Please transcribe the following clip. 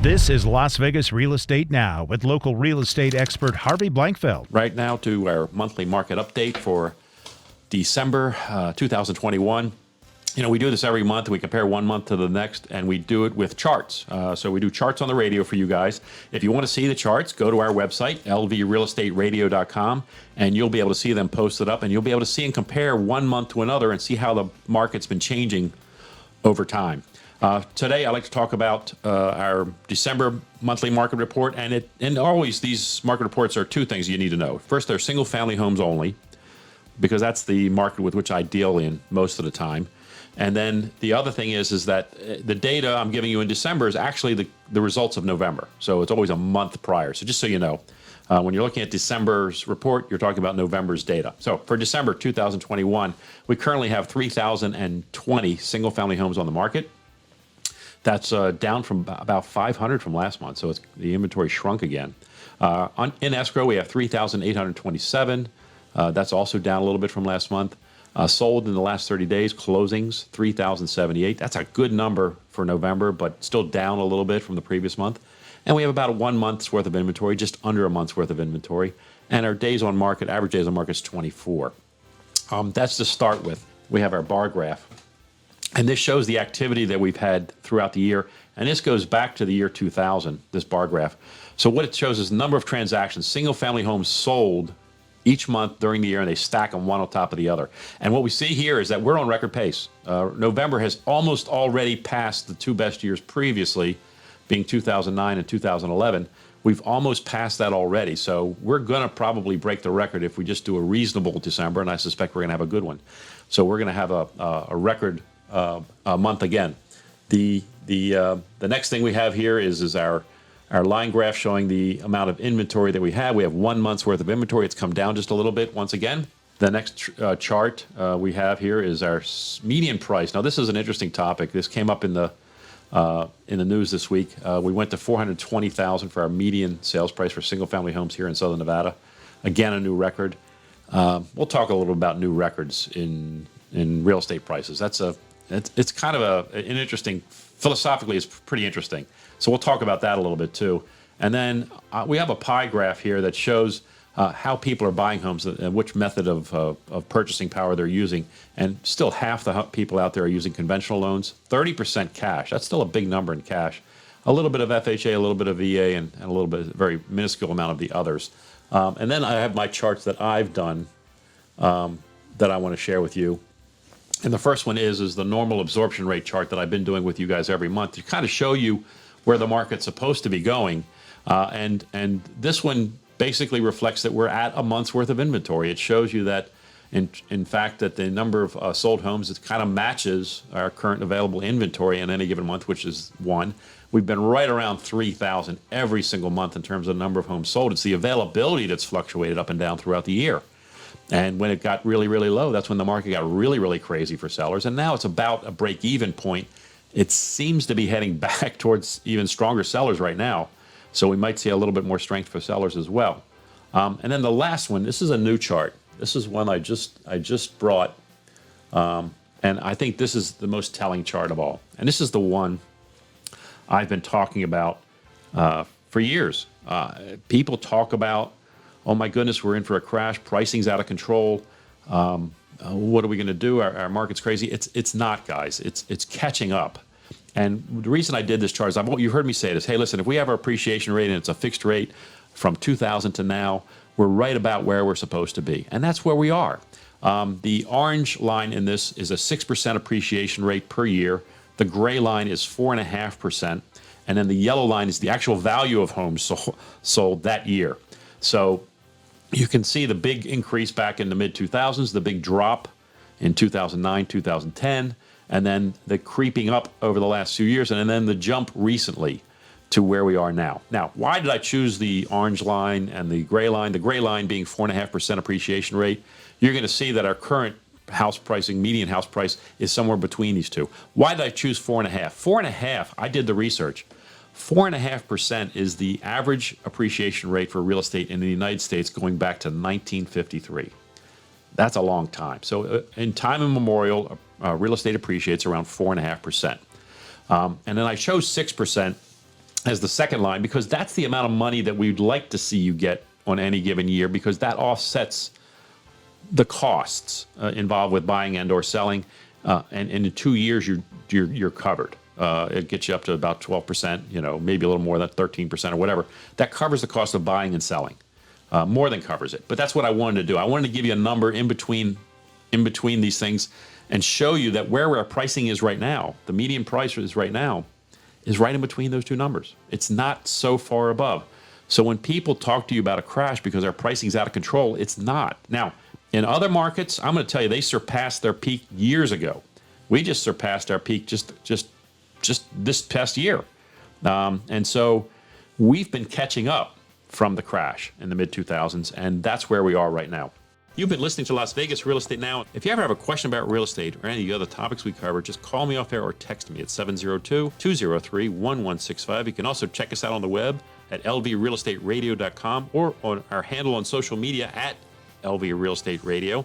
This is Las Vegas Real Estate Now with local real estate expert Harvey Blankfeld. Right now to our monthly market update for December 2021. You know, we do this every month. We compare one month to the next, and we do it with charts. So we do charts on the radio for you guys. If you want to see the charts, go to our website, lvrealestateradio.com, and you'll be able to see them posted up, and you'll be able to see and compare one month to another and see how the market's been changing over time. Today, I'd like to talk about our December monthly market report, and always these market reports are two things you need to know. First, they're single-family homes only, because that's the market with which I deal in most of the time. And then the other thing is that the data I'm giving you in December is actually the results of November. So it's always a month prior. So just so you know, when you're looking at December's report, you're talking about November's data. So for December 2021, we currently have 3,020 single-family homes on the market. That's down from about 500 from last month, so the inventory shrunk again. In escrow, we have 3,827. That's also down a little bit from last month. Sold in the last 30 days, closings, 3,078. That's a good number for November, but still down a little bit from the previous month. And we have about 1 month's worth of inventory, just under a month's worth of inventory. And our days on market, average days on market is 24. That's to start with. We have our bar graph. And this shows the activity that we've had throughout the year. And this goes back to the year 2000, this bar graph. So what it shows is the number of transactions, single-family homes sold each month during the year, and they stack them one on top of the other. And what we see here is that we're on record pace. November has almost already passed the two best years previously, being 2009 and 2011. We've almost passed that already. So we're going to probably break the record if we just do a reasonable December, and I suspect we're going to have a good one. So we're going to have a record month again. The next thing we have here is our line graph showing the amount of inventory that we have. We have 1 month's worth of inventory. It's come down just a little bit once again. The next chart we have here is our median price. Now this is an interesting topic. This came up in the news this week. We went to $420,000 for our median sales price for single-family homes here in Southern Nevada. Again, a new record. We'll talk a little about new records in real estate prices. It's kind of an interesting, philosophically, it's pretty interesting. So we'll talk about that a little bit too. And then we have a pie graph here that shows how people are buying homes and which method of purchasing power they're using. And still half the people out there are using conventional loans, 30% cash. That's still a big number in cash. A little bit of FHA, a little bit of VA, and a little bit, very minuscule amount of the others. And then I have my charts that I've done that I want to share with you. And the first one is the normal absorption rate chart that I've been doing with you guys every month to kind of show you where the market's supposed to be going. And this one basically reflects that we're at a month's worth of inventory. It shows you that, in fact, that the number of sold homes, it kind of matches our current available inventory in any given month, which is 1. We've been right around 3,000 every single month in terms of the number of homes sold. It's the availability that's fluctuated up and down throughout the year. And when it got really, really low, that's when the market got really, really crazy for sellers. And now it's about a break-even point. It seems to be heading back towards even stronger sellers right now. So we might see a little bit more strength for sellers as well. And then the last one, this is a new chart. This is one I just brought. And I think this is the most telling chart of all. And this is the one I've been talking about for years. People talk about, oh my goodness, we're in for a crash. Pricing's out of control. What are we going to do? Our market's crazy. It's not, guys. It's catching up. And the reason I did this chart is you heard me say this. Hey, listen, if we have our appreciation rate and it's a fixed rate from 2000 to now, we're right about where we're supposed to be. And that's where we are. The orange line in this is a 6% appreciation rate per year. The gray line is 4.5%. And then the yellow line is the actual value of homes sold that year. So you can see the big increase back in the mid-2000s, the big drop in 2009, 2010, and then the creeping up over the last few years, and then the jump recently to where we are now. Now, why did I choose the orange line and the gray line? The gray line being 4.5% appreciation rate. You're going to see that our current house pricing, median house price, is somewhere between these two. Why did I choose 4.5? 4.5, I did the research. 4.5% is the average appreciation rate for real estate in the United States going back to 1953. That's a long time. So in time immemorial, real estate appreciates around 4.5%. And then I chose 6% as the second line, because that's the amount of money that we'd like to see you get on any given year, because that offsets the costs involved with buying and or selling. And in 2 years, you're covered. It gets you up to about 12%, maybe a little more than 13% or whatever. That covers the cost of buying and selling, more than covers it. But that's what I wanted to do. I wanted to give you a number in between these things and show you that where our pricing is right now, the median price is right now, is right in between those two numbers. It's not so far above. So when people talk to you about a crash because our pricing is out of control, it's not. Now, in other markets, I'm going to tell you, they surpassed their peak years ago. We just surpassed our peak just this past year. And so we've been catching up from the crash in the mid-2000s, and that's where we are right now. You've been listening to Las Vegas Real Estate Now. If you ever have a question about real estate or any of the other topics we cover, just call me off air or text me at 702-203-1165. You can also check us out on the web at lvrealestateradio.com or on our handle on social media at LV Real Estate Radio.